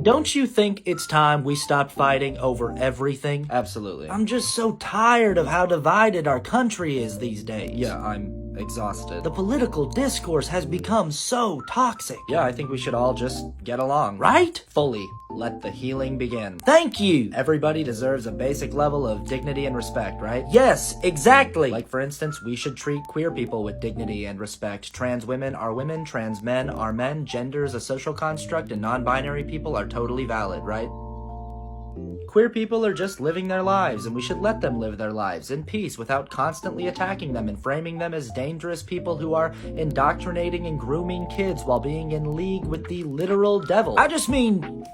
Don't you think it's time we stopped fighting over everything? Absolutely. I'm just so tired of how divided our country is these days. Yeah, I'm exhausted. The political discourse has become so toxic. Yeah, I think we should all just get along. Right? Fully. Let the healing begin. Thank you. Everybody deserves a basic level of dignity and respect, right? Yes, exactly. Like, for instance, we should treat queer people with dignity and respect. Trans women are women, trans men are men, gender is a social construct, and non-binary people are totally valid, right? Queer people are just living their lives, and we should let them live their lives in peace without constantly attacking them and framing them as dangerous people who are indoctrinating and grooming kids while being in league with the literal devil. I just mean,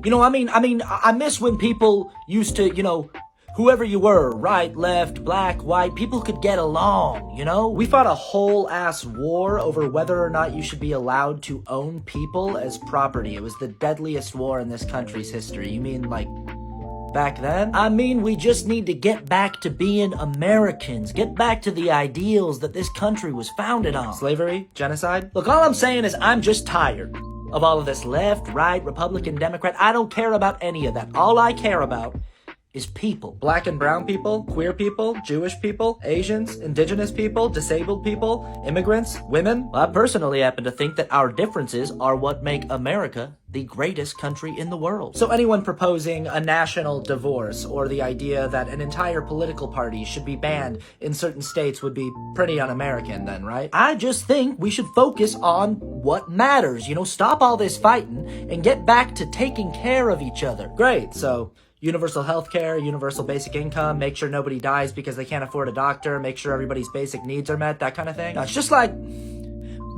I miss when people used to, whoever you were, right, left, black, white, people could get along, We fought a whole ass war over whether or not you should be allowed to own people as property. It was the deadliest war in this country's history. You mean, like, back then? I mean, we just need to get back to being Americans. Get back to the ideals that this country was founded on. Slavery? Genocide? Look, all I'm saying is I'm just tired of all of this left, right, Republican, Democrat. I don't care about any of that. All I care about is people. Black and brown people, queer people, Jewish people, Asians, indigenous people, disabled people, immigrants, women. Well, I personally happen to think that our differences are what make America the greatest country in the world. So anyone proposing a national divorce or the idea that an entire political party should be banned in certain states would be pretty un-American then, right? I just think we should focus on what matters. Stop all this fighting and get back to taking care of each other. Great, so universal health care, universal basic income, make sure nobody dies because they can't afford a doctor, make sure everybody's basic needs are met, that kind of thing. Now, it's just like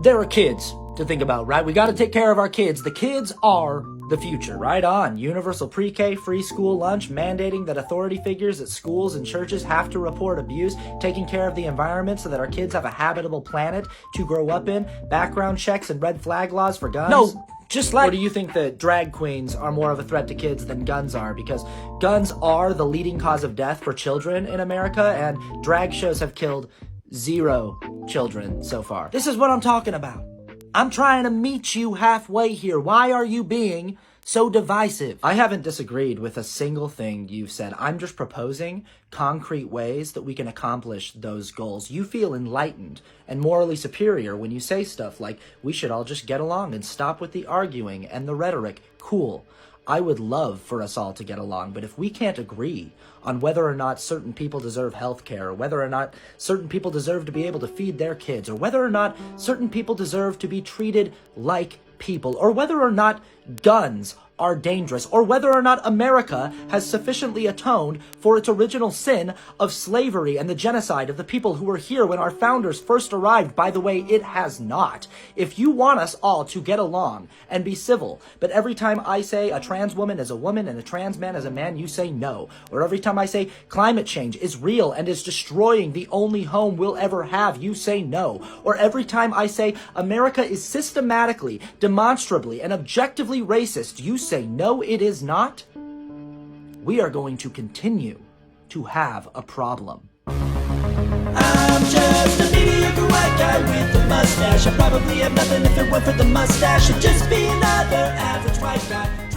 there are kids to think about, right? We got to take care of our kids. The kids are the future. Right on. Universal pre-K, free school lunch, mandating that authority figures at schools and churches have to report abuse, taking care of the environment so that our kids have a habitable planet to grow up in, background checks and red flag laws for guns. No, just like... Or do you think that drag queens are more of a threat to kids than guns are? Because guns are the leading cause of death for children in America, and drag shows have killed 0 children so far. This is what I'm talking about. I'm trying to meet you halfway here. Why are you being so divisive? I haven't disagreed with a single thing you've said. I'm just proposing concrete ways that we can accomplish those goals. You feel enlightened and morally superior when you say stuff like, we should all just get along and stop with the arguing and the rhetoric. Cool. I would love for us all to get along, but if we can't agree on whether or not certain people deserve health care, or whether or not certain people deserve to be able to feed their kids, or whether or not certain people deserve to be treated like people, or whether or not guns are dangerous, or whether or not America has sufficiently atoned for its original sin of slavery and the genocide of the people who were here when our founders first arrived. By the way, it has not. If you want us all to get along and be civil, but every time I say a trans woman is a woman and a trans man is a man, you say no. Or every time I say climate change is real and is destroying the only home we'll ever have, you say no. Or every time I say America is systematically, demonstrably, and objectively racist, you say no, it is not. We are going to continue to have a problem. I'm just a mediocre white guy with a mustache. I probably have nothing if it weren't for the mustache. I'd just be another average white guy.